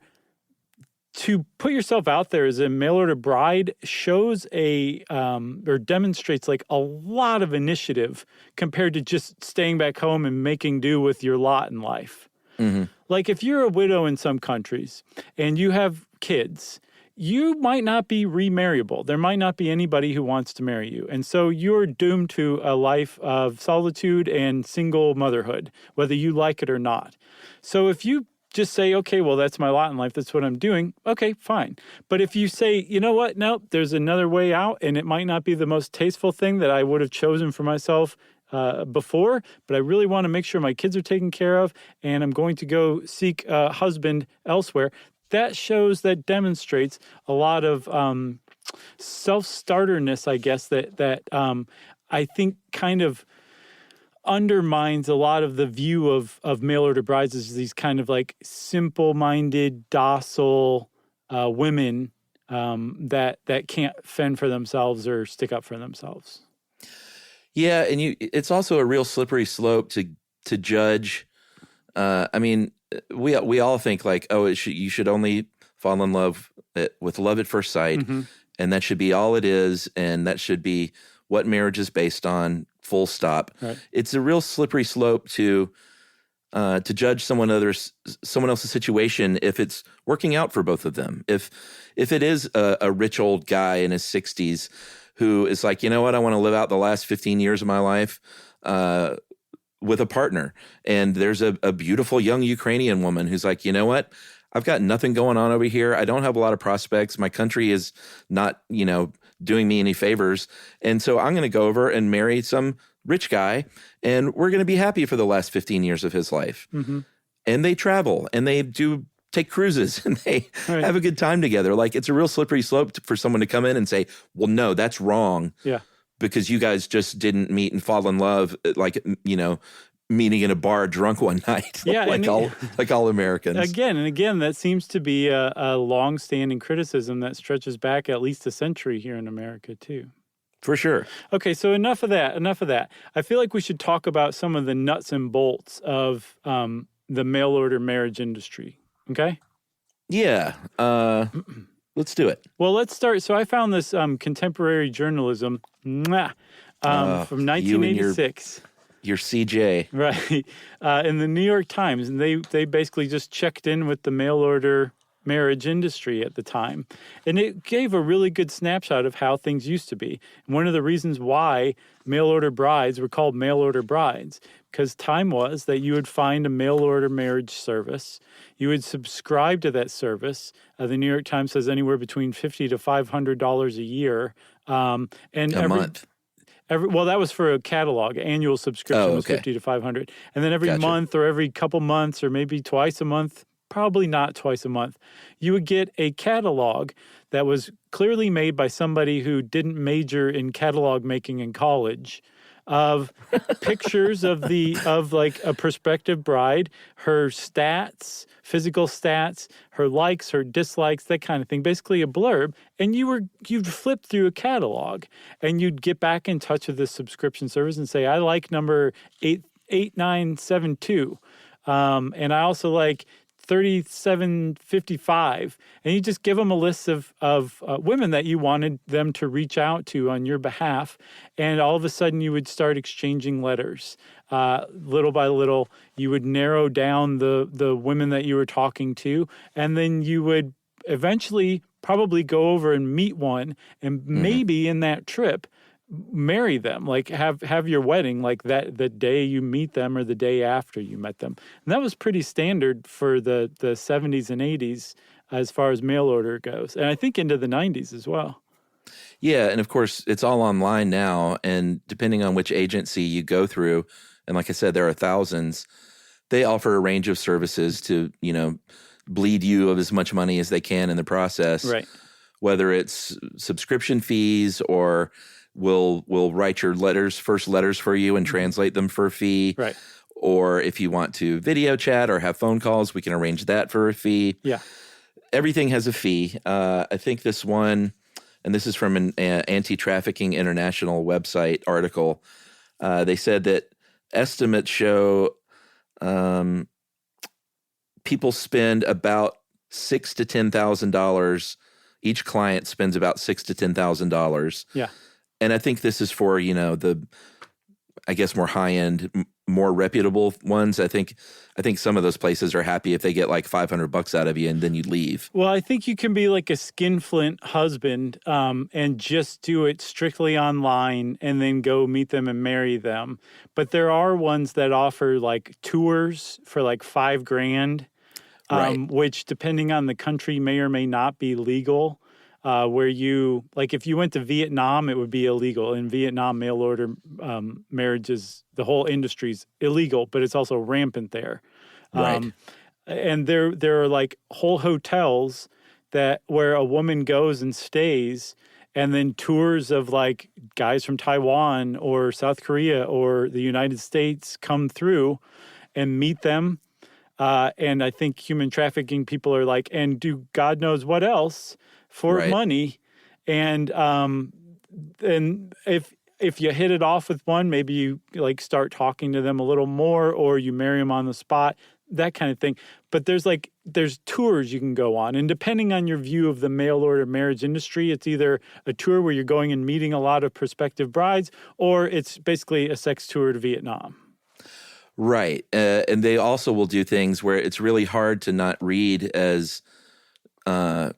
B: to put yourself out there as a mail order bride shows or demonstrates like a lot of initiative compared to just staying back home and making do with your lot in life. Like if you're a widow in some countries and you have kids, you might not be remarriable. There might not be anybody who wants to marry you. And so you're doomed to a life of solitude and single motherhood, whether you like it or not. So if you just say, okay, well, that's my lot in life, that's what I'm doing, okay, fine. But if you say, you know what, no, there's another way out, and it might not be the most tasteful thing that I would have chosen for myself before, but I really want to make sure my kids are taken care of, and I'm going to go seek a husband elsewhere, that demonstrates a lot of self-starterness, I guess, that I think kind of undermines a lot of the view of mail order brides as these kind of like simple-minded, docile women that can't fend for themselves or stick up for themselves.
F: Yeah, and it's also a real slippery slope to judge. I mean, we all think like, oh, you should only fall in love with love at first sight, and that should be all it is, and that should be what marriage is based on, full stop.
B: Right.
F: It's a real slippery slope to to judge someone else's situation if it's working out for both of them. If it is a rich old guy in his 60s who is like, you know what, I want to live out the last 15 years of my life with a partner. And there's a beautiful young Ukrainian woman who's like, you know what, I've got nothing going on over here. I don't have a lot of prospects. My country is not, doing me any favors. And so I'm going to go over and marry some rich guy, and we're going to be happy for the last 15 years of his life. Mm-hmm. And they travel, and they take cruises, and they have a good time together. Like, it's a real slippery slope for someone to come in and say, well, no, that's wrong. Yeah. Because you guys just didn't meet and fall in love, meeting in a bar drunk one night, like all Americans.
B: Again, that seems to be a long-standing criticism that stretches back at least a century here in America, too.
F: For sure.
B: Okay, so enough of that. I feel like we should talk about some of the nuts and bolts of the mail-order marriage industry, okay?
F: Yeah. Let's do it.
B: Well, let's start. So I found this contemporary journalism from 1986.
F: Your CJ.
B: Right. In the New York Times. And they basically just checked in with the mail-order marriage industry at the time. And it gave a really good snapshot of how things used to be. And one of the reasons why mail-order brides were called mail-order brides, because time was that you would find a mail-order marriage service. You would subscribe to that service. The New York Times says anywhere between $50 to $500 a year.
F: And a month.
B: Well, that was for a catalog. Annual subscription was $50 to $500, and then every month or every couple months or maybe twice a month, probably not twice a month, you would get a catalog that was clearly made by somebody who didn't major in catalog making in college, of pictures of like a prospective bride, her stats, physical stats, her likes, her dislikes, that kind of thing, basically a blurb. And you'd flip through a catalog and you'd get back in touch with the subscription service and say, I like number 8972. And I also like 3755, and you just give them a list of women that you wanted them to reach out to on your behalf, and all of a sudden you would start exchanging letters. Little by little, you would narrow down the women that you were talking to, and then you would eventually probably go over and meet one, and maybe in that trip marry them, like have your wedding like that the day you meet them or the day after you met them. And that was pretty standard for the 70s and 80s as far as mail order goes, and I think into the 90s as well.
F: Yeah, and of course it's all online now, and depending on which agency you go through, and like I said, there are thousands, they offer a range of services to bleed you of as much money as they can in the process, right? Whether it's subscription fees or we'll write your first letters for you and translate them for a fee. Right. Or if you want to video chat or have phone calls, we can arrange that for a fee. Yeah. Everything has a fee. I think this one, and this is from an Anti-Trafficking International website article, they said that estimates show people spend about $6,000 to $10,000. Each client spends about $6,000 to $10,000. Yeah. And I think this is for, the, I guess, more high-end, more reputable ones. I think some of those places are happy if they get like $500 out of you and then you leave.
B: Well, I think you can be like a skinflint husband and just do it strictly online and then go meet them and marry them. But there are ones that offer like tours for like $5,000, which depending on the country may or may not be legal. Where you, like if you went to Vietnam, it would be illegal. In Vietnam, mail order marriages, the whole industry's illegal, but it's also rampant there. Right. And there are like whole hotels where a woman goes and stays, and then tours of like guys from Taiwan or South Korea or the United States come through and meet them. And I think human trafficking people are like, and do God knows what else for money. And if you hit it off with one, maybe you like start talking to them a little more, or you marry them on the spot, that kind of thing. But there's tours you can go on. And depending on your view of the mail order marriage industry, it's either a tour where you're going and meeting a lot of prospective brides, or it's basically a sex tour to Vietnam.
F: Right. And they also will do things where it's really hard to not read as a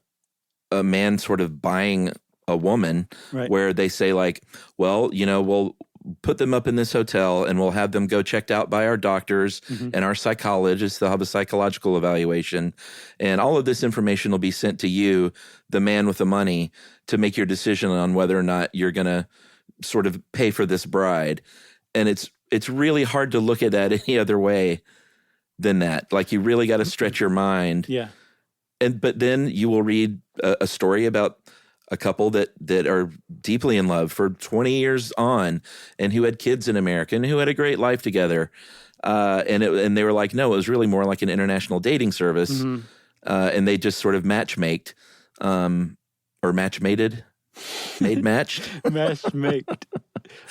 F: man sort of buying a woman,
B: Right.
F: where they say like, well, we'll put them up in this hotel and we'll have them go checked out by our doctors and our psychologists. They'll have a psychological evaluation, and all of this information will be sent to you, the man with the money, to make your decision on whether or not you're going to sort of pay for this bride. And it's really hard to look at that any other way than that. Like, you really got to stretch your mind.
B: Yeah.
F: But then you will read a story about a couple that are deeply in love for 20 years on, and who had kids in America and who had a great life together. And they were like, no, it was really more like an international dating service. And they just sort of matchmaked, or matchmated, made matched.
B: Matchmaked.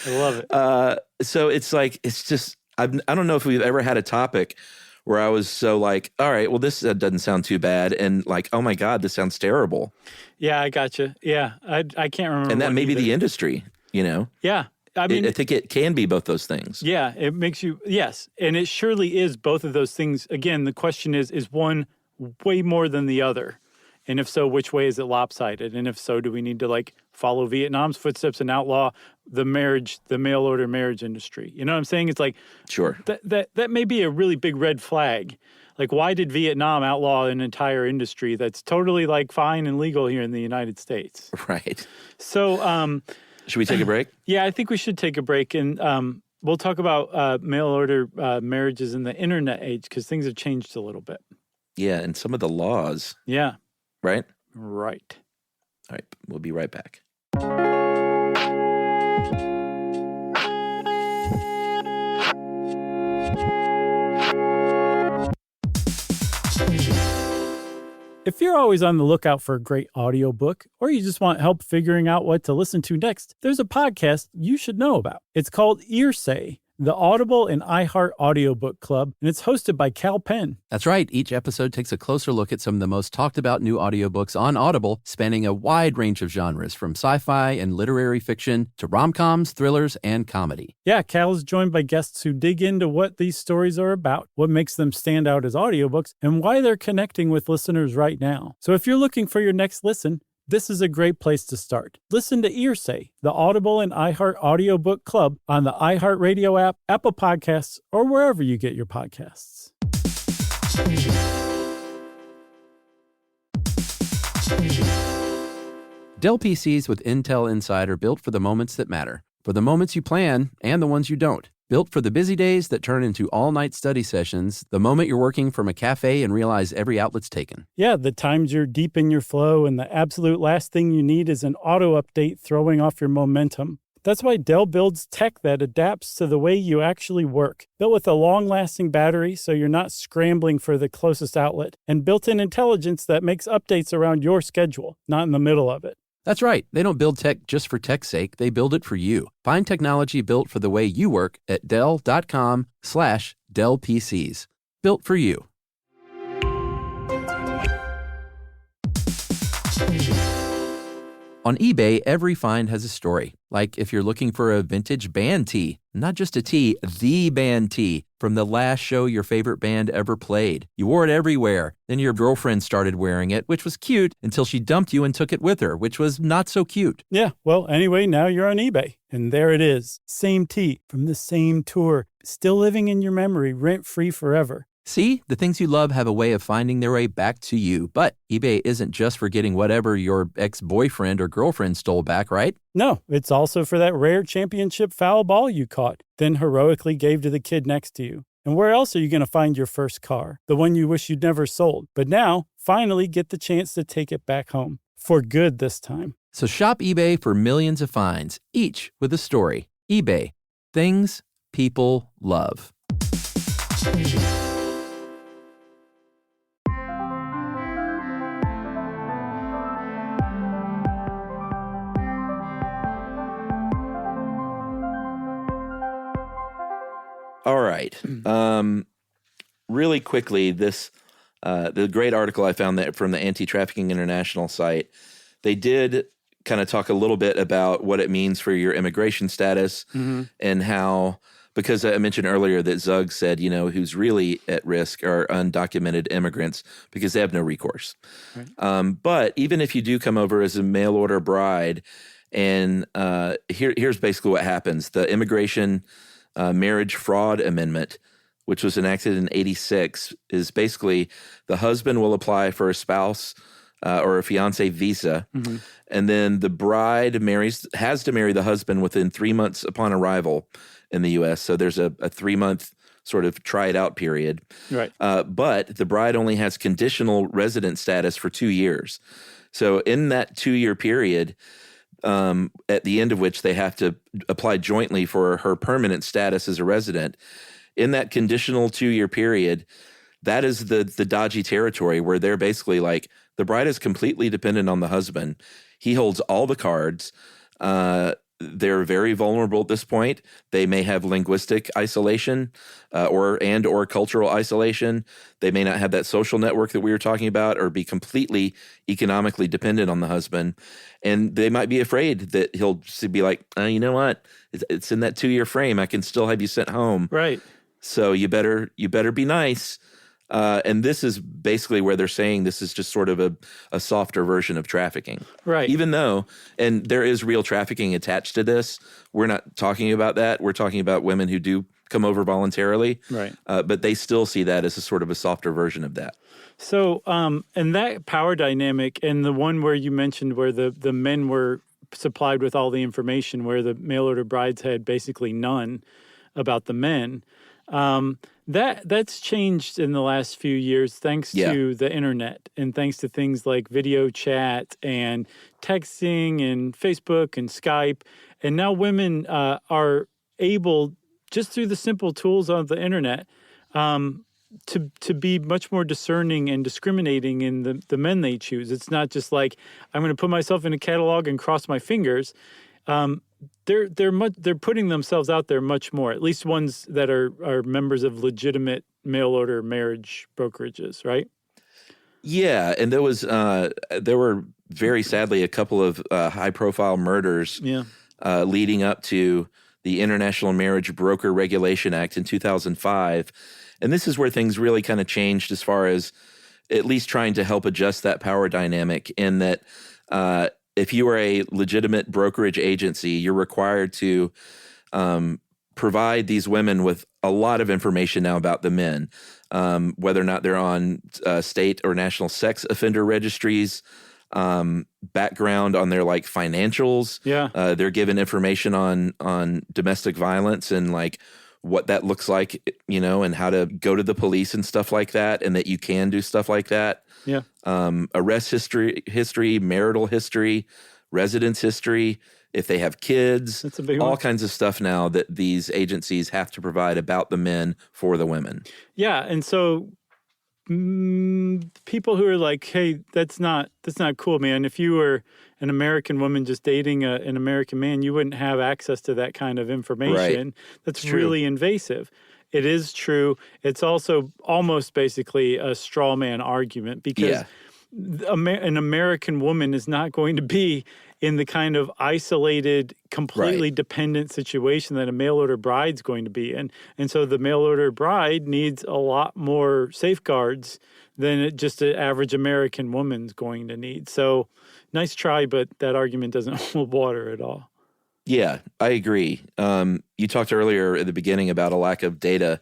B: I love it.
F: So it's like, it's just, I don't know if we've ever had a topic where I was so like, all right, well, this doesn't sound too bad, and like, oh my God, this sounds terrible.
B: Yeah, I gotcha. Yeah, I can't remember.
F: And that may be
B: either.
F: the industry,
B: Yeah, I mean,
F: I think it can be both those things.
B: yeah, it makes you, yes, and it surely is both of those things. Again, the question is one way more than the other? And if so, which way is it lopsided? And if so, do we need to like follow Vietnam's footsteps and outlaw the mail order marriage industry? You know what I'm saying? It's like,
F: Sure.
B: That may be a really big red flag. Like, why did Vietnam outlaw an entire industry that's totally like fine and legal here in the United States?
F: Right.
B: So,
F: Should we take a break?
B: yeah, I think we should take a break, and we'll talk about mail order marriages in the internet age, because things have changed a little bit.
F: Yeah, and some of the laws,
B: Yeah.
F: right?
B: Right.
F: All right, we'll be right back.
B: If you're always on the lookout for a great audiobook, or you just want help figuring out what to listen to next, there's a podcast you should know about. It's called Earsay, the Audible and iHeart Audiobook Club, and it's hosted by Cal Penn.
C: That's right. Each episode takes a closer look at some of the most talked about new audiobooks on Audible, spanning a wide range of genres, from sci-fi and literary fiction to rom-coms, thrillers, and comedy.
B: Yeah, Cal is joined by guests who dig into what these stories are about, what makes them stand out as audiobooks, and why they're connecting with listeners right now. So if you're looking for your next listen, this is a great place to start. Listen to Earsay, the Audible and iHeart Audiobook Club, on the iHeartRadio app, Apple Podcasts, or wherever you get your podcasts.
C: Dell PCs with Intel Inside are built for the moments that matter, for the moments you plan and the ones you don't. Built for the busy days that turn into all-night study sessions, the moment you're working from a cafe and realize every outlet's taken.
B: Yeah, the times you're deep in your flow and the absolute last thing you need is an auto update throwing off your momentum. That's why Dell builds tech that adapts to the way you actually work. Built with a long-lasting battery so you're not scrambling for the closest outlet, and built-in intelligence that makes updates around your schedule, not in the middle of it.
C: That's right. They don't build tech just for tech's sake. They build it for you. Find technology built for the way you work at Dell.com/Dell PCs. Built for you. On eBay, every find has a story. Like if you're looking for a vintage band tee, not just a tee, the band tee from the last show your favorite band ever played. You wore it everywhere. Then your girlfriend started wearing it, which was cute, until she dumped you and took it with her, which was not so cute.
B: Yeah, well, anyway, now you're on eBay. And there it is. Same tee from the same tour. Still living in your memory, rent-free forever.
C: See, the things you love have a way of finding their way back to you. But eBay isn't just for getting whatever your ex-boyfriend or girlfriend stole back, right?
B: No, it's also for that rare championship foul ball you caught, then heroically gave to the kid next to you. And where else are you going to find your first car? The one you wish you'd never sold. But now, finally get the chance to take it back home. For good this time.
C: So shop eBay for millions of finds, each with a story. eBay. Things people love.
F: All right. Really quickly, this the great article I found that from the Anti-Trafficking International site, they did kind of talk a little bit about what it means for your immigration status and how, because I mentioned earlier that Zug said, who's really at risk are undocumented immigrants because they have no recourse. Right. But even if you do come over as a mail order bride, and here's basically what happens. The Immigration Marriage Fraud Amendment, which was enacted in 1986, is basically the husband will apply for a spouse or a fiancé visa, and then the bride has to marry the husband within 3 months upon arrival in the U.S. So there's a 3-month sort of try it out period.
B: Right.
F: But the bride only has conditional resident status for 2 years. So in that 2-year period, at the end of which they have to apply jointly for her permanent status as a resident, in that conditional 2-year period, that is the dodgy territory where they're basically like, the bride is completely dependent on the husband. He holds all the cards. They're very vulnerable at this point. They may have linguistic isolation or cultural isolation. They may not have that social network that we were talking about, or be completely economically dependent on the husband. And they might be afraid that he'll be like, you know what? It's in that 2-year frame. I can still have you sent home.
B: Right.
F: So you better be nice. And this is basically where they're saying this is just sort of a softer version of trafficking.
B: Right.
F: Even though, and there is real trafficking attached to this, we're not talking about that. We're talking about women who do come over voluntarily.
B: Right.
F: But they still see that as a sort of a softer version of that.
B: So, and that power dynamic, and the one where you mentioned where the men were supplied with all the information, where the mail order brides had basically none about the men, that's changed in the last few years thanks to the internet and thanks to things like video chat and texting and Facebook and Skype. And now women are able, just through the simple tools of the internet, to be much more discerning and discriminating in the men they choose. It's not just like, I'm going to put myself in a catalog and cross my fingers. They're putting themselves out there much more, at least ones that are members of legitimate mail order marriage brokerages, right?
F: Yeah, and there were very sadly a couple of high profile murders leading up to the International Marriage Broker Regulation Act in 2005. And this is where things really kind of changed as far as at least trying to help adjust that power dynamic, in that if you are a legitimate brokerage agency, you're required to provide these women with a lot of information now about the men, whether or not they're on state or national sex offender registries, background on their like financials. Yeah. They're given information on domestic violence and like what that looks like, and how to go to the police and stuff like that, and that you can do stuff like that. Yeah. Arrest history, marital history, residence history, if they have kids. That's a big one. All kinds of stuff now that these agencies have to provide about the men for the women.
B: Yeah, and so people who are like, hey, that's not cool, man. If you were an American woman just dating an American man, you wouldn't have access to that kind of information. Right. That's really invasive. It is true. It's also almost basically a straw man argument, because an American woman is not going to be in the kind of isolated, completely dependent situation that a mail order bride's going to be in. And so the mail order bride needs a lot more safeguards than just an average American woman's going to need. So nice try, but that argument doesn't hold water at all.
F: Yeah, I agree. You talked earlier at the beginning about a lack of data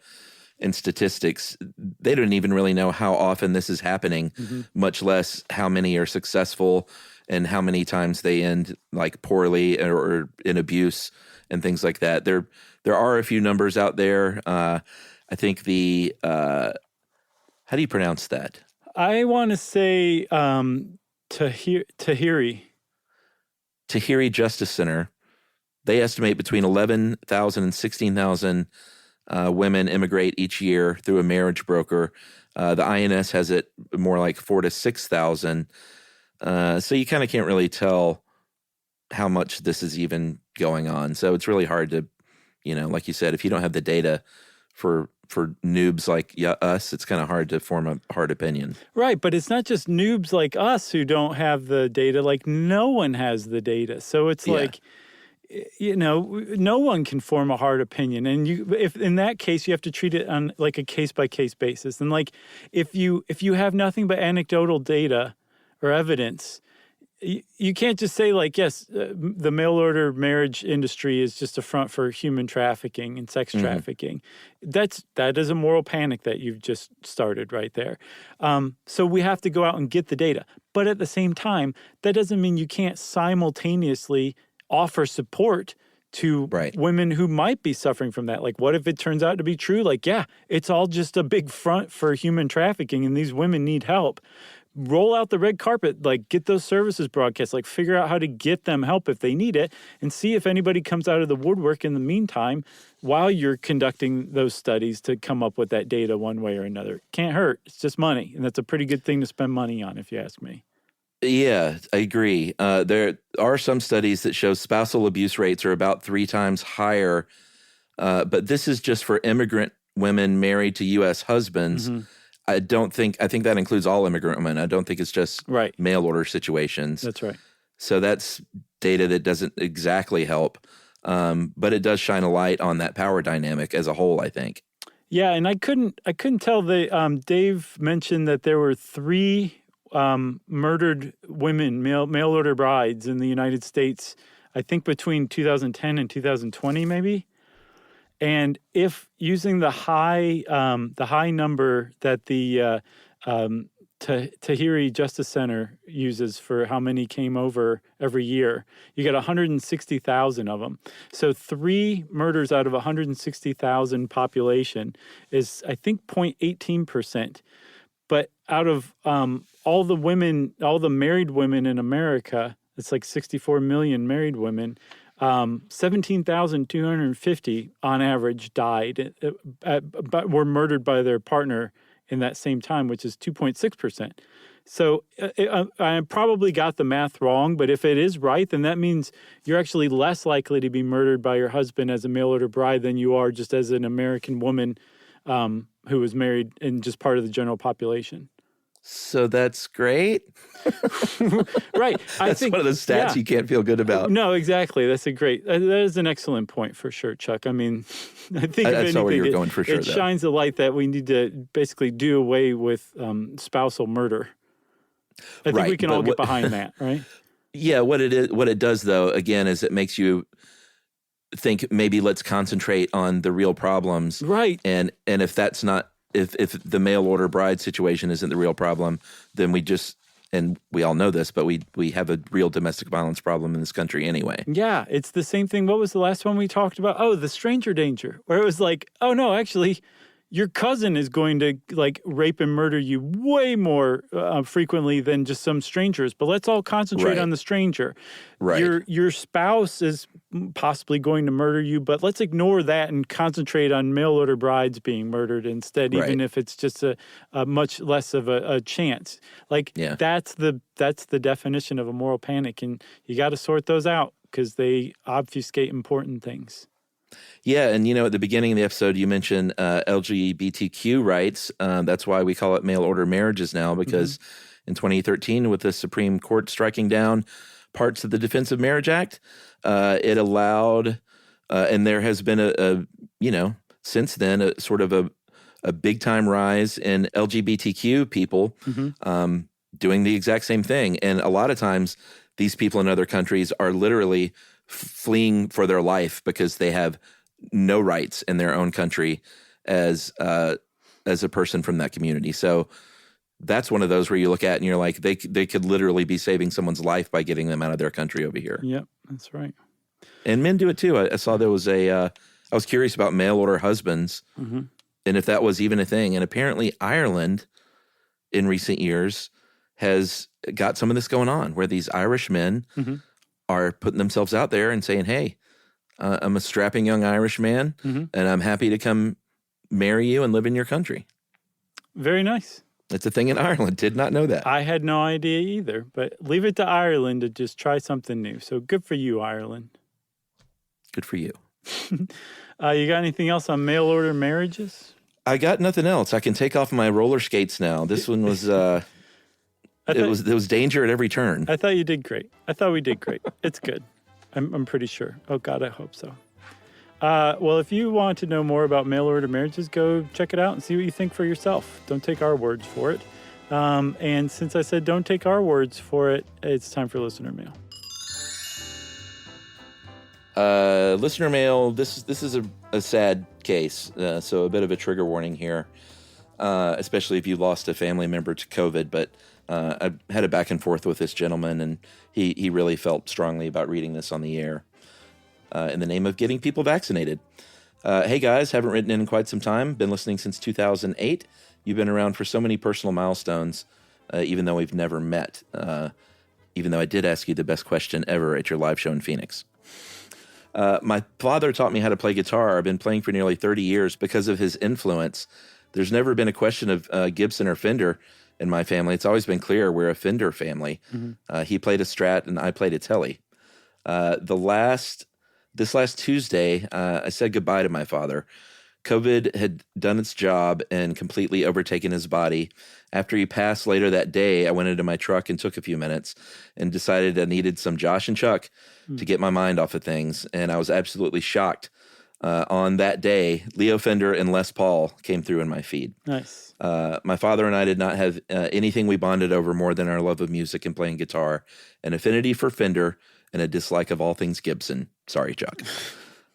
F: and statistics. They don't even really know how often this is happening, much less how many are successful and how many times they end like poorly or in abuse and things like that. There are a few numbers out there. I think the how do you pronounce that?
B: I want to say Tahiri
F: Justice Center. They estimate between 11,000 and 16,000 women immigrate each year through a marriage broker. The INS has it more like 4,000 to 6,000. So you kind of can't really tell how much this is even going on. So it's really hard to, like you said, if you don't have the data for for noobs like us, it's kind of hard to form a hard opinion.
B: Right, but it's not just noobs like us who don't have the data. Like, no one has the data. So it's like, no one can form a hard opinion. And if in that case, you have to treat it on like a case-by-case basis. And like, if you have nothing but anecdotal data or evidence, you can't just say like, yes, the mail order marriage industry is just a front for human trafficking and sex trafficking. That is a moral panic that you've just started right there. So we have to go out and get the data. But at the same time, that doesn't mean you can't simultaneously offer support to women who might be suffering from that. Like, what if it turns out to be true? Like, yeah, it's all just a big front for human trafficking and these women need help. Roll out the red carpet, like get those services broadcast, like figure out how to get them help if they need it, and see if anybody comes out of the woodwork in the meantime while you're conducting those studies to come up with that data one way or another. Can't hurt. It's just money, and that's a pretty good thing to spend money on, if you ask me.
F: Yeah, I agree. There are some studies that show spousal abuse rates are about 3 times higher, but this is just for immigrant women married to U.S. husbands. I think that includes all immigrant women. I don't think it's just mail order situations.
B: That's right.
F: So that's data that doesn't exactly help, but it does shine a light on that power dynamic as a whole, I think.
B: Yeah, and I couldn't tell. Dave mentioned that there were 3 murdered women, mail order brides in the United States, I think between 2010 and 2020 maybe. And if using the high number that the Tahiri Justice Center uses for how many came over every year, you get 160,000 of them. So 3 murders out of 160,000 population is, I think, 0.18%. But out of all the married women in America, it's like 64 million married women. 17,250 on average died, but were murdered by their partner in that same time, which is 2.6%. So I probably got the math wrong, but if it is right, then that means you're actually less likely to be murdered by your husband as a mail order bride than you are just as an American woman who was married and just part of the general population.
F: So that's great.
B: Right.
F: That's one of those stats you can't feel good about.
B: No, exactly. That is an excellent point for sure, Chuck. I mean, I think
F: I saw where you were going for sure.
B: It shines a light that we need to basically do away with spousal murder. I think we can all get behind that, right?
F: Yeah. What it does though, again, is it makes you think maybe let's concentrate on the real problems.
B: Right.
F: And if that's not, if the mail order bride situation isn't the real problem, then we just, and we all know this, but we have a real domestic violence problem in this country anyway.
B: Yeah, it's the same thing. What was the last one we talked about? Oh, the stranger danger, where it was like, oh no, actually, your cousin is going to like rape and murder you way more frequently than just some strangers. But let's all concentrate on the stranger.
F: Right.
B: Your spouse is possibly going to murder you, but let's ignore that and concentrate on mail order brides being murdered instead, even if it's just a much less of a chance. Like that's the definition of a moral panic, and you got to sort those out because they obfuscate important things.
F: Yeah, and at the beginning of the episode, you mentioned LGBTQ rights. That's why we call it mail order marriages now, because in 2013, with the Supreme Court striking down parts of the Defense of Marriage Act, it allowed, and there has been since then, a sort of a big time rise in LGBTQ people doing the exact same thing. And a lot of times, these people in other countries are literally fleeing for their life because they have no rights in their own country as a person from that community. So that's one of those where you look at and you're like, they could literally be saving someone's life by getting them out of their country over here.
B: Yep, that's right.
F: And men do it too. I saw there was I was curious about mail order husbands and if that was even a thing. And apparently Ireland in recent years has got some of this going on where these Irish men are putting themselves out there and saying, hey, I'm a strapping young Irish man and I'm happy to come marry you and live in your country.
B: Very nice.
F: It's a thing in Ireland. Did not know that.
B: I had no idea either, but leave it to Ireland to just try something new. So good for you, Ireland.
F: Good for you.
B: You got anything else on mail order marriages?
F: I got nothing else. I can take off my roller skates now. This one was there was danger at every turn.
B: I thought you did great. I thought we did great. It's good. I'm pretty sure. Oh God, I hope so. Well, if you want to know more about mail order marriages, go check it out and see what you think for yourself. Don't take our words for it. And since I said don't take our words for it, it's time for listener mail.
F: Listener mail. This is a sad case, so a bit of a trigger warning here, especially if you lost a family member to COVID. But I had a back and forth with this gentleman, and he really felt strongly about reading this on the air in the name of getting people vaccinated. Hey guys, haven't written in quite some time. Been listening since 2008. You've been around for so many personal milestones, even though we've never met. Even though I did ask you the best question ever at your live show in Phoenix. My father taught me how to play guitar. I've been playing for nearly 30 years because of his influence. There's never been a question of Gibson or Fender in my family. It's always been clear we're a Fender family. Mm-hmm. He played a Strat and I played a Tele. This last Tuesday, I said goodbye to my father. COVID had done its job and completely overtaken his body. After he passed later that day, I went into my truck and took a few minutes and decided I needed some Josh and Chuck to get my mind off of things. And I was absolutely shocked. On that day, Leo Fender and Les Paul came through in my feed.
B: Nice.
F: My father and I did not have anything we bonded over more than our love of music and playing guitar, an affinity for Fender, and a dislike of all things Gibson. Sorry, Chuck.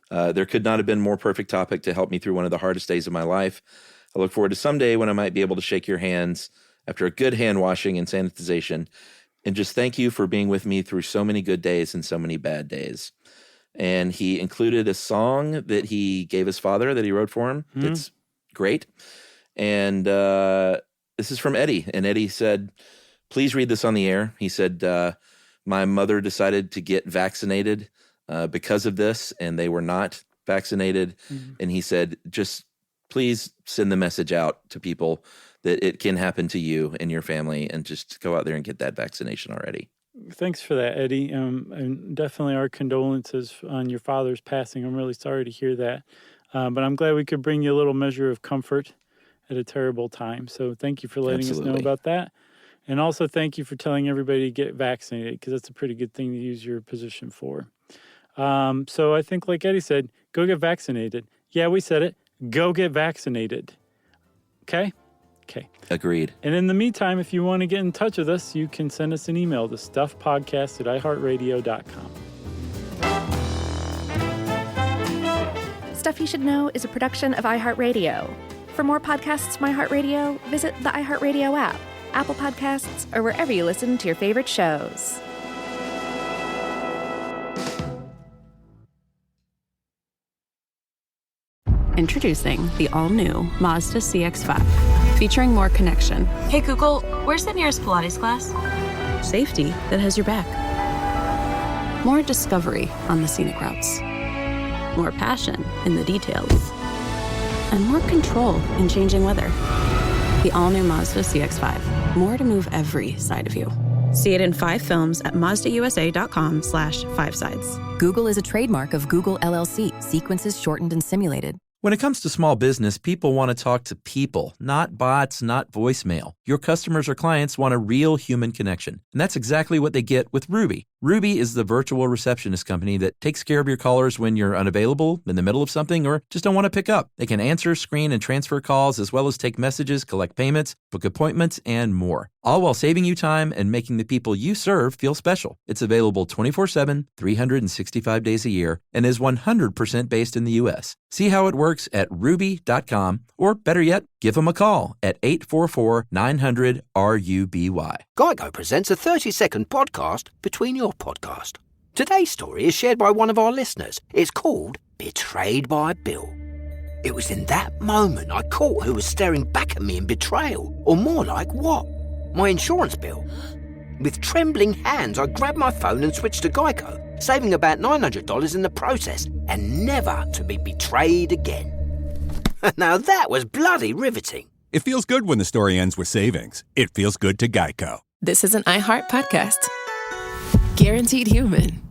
F: There could not have been a more perfect topic to help me through one of the hardest days of my life. I look forward to someday when I might be able to shake your hands after a good hand washing and sanitization, and just thank you for being with me through so many good days and so many bad days. And he included a song that he gave his father that he wrote for him. Mm-hmm. That's great. And this is from Eddie. And Eddie said, please read this on the air. He said, my mother decided to get vaccinated because of this, and they were not vaccinated. Mm-hmm. And he said, just please send the message out to people that it can happen to you and your family, and just go out there and get that vaccination already.
B: Thanks for that, Eddie. And definitely our condolences on your father's passing. I'm really sorry to hear that. But I'm glad we could bring you a little measure of comfort at a terrible time. So thank you for letting us know about that. And also thank you for telling everybody to get vaccinated, because that's a pretty good thing to use your position for. So I think, like Eddie said, go get vaccinated. Yeah, we said it. Go get vaccinated. Okay? Okay.
F: Agreed.
B: And in the meantime, if you want to get in touch with us, you can send us an email to stuffpodcast@iheartradio.com.
D: Stuff You Should Know is a production of iHeartRadio. For more podcasts from iHeartRadio, visit the iHeartRadio app, Apple Podcasts, or wherever you listen to your favorite shows.
G: Introducing the all-new Mazda CX-5, featuring more connection.
H: Hey Google, where's the nearest Pilates class?
G: Safety that has your back. More discovery on the scenic routes. More passion in the details. And more control in changing weather. The all-new Mazda CX-5. More to move every side of you. See it in 5 films at MazdaUSA.com/5sides.
I: Google is a trademark of Google LLC. Sequences shortened and simulated.
C: When it comes to small business, people want to talk to people, not bots, not voicemail. Your customers or clients want a real human connection. And that's exactly what they get with Ruby. Ruby is the virtual receptionist company that takes care of your callers when you're unavailable, in the middle of something, or just don't want to pick up. They can answer, screen, and transfer calls, as well as take messages, collect payments, book appointments, and more. All while saving you time and making the people you serve feel special. It's available 24/7, 365 days a year, and is 100% based in the U.S. See how it works at ruby.com, or better yet, give them a call at 844-900-RUBY.
J: Geico presents a 30-second podcast between your podcast. Today's story is shared by one of our listeners. It's called Betrayed by Bill. It was in that moment I caught who was staring back at me in betrayal, or more like what? My insurance bill. With trembling hands, I grabbed my phone and switched to Geico, saving about $900 in the process, and never to be betrayed again. Now that was bloody riveting.
K: It feels good when the story ends with savings. It feels good to Geico.
A: This is an iHeart podcast. Guaranteed human.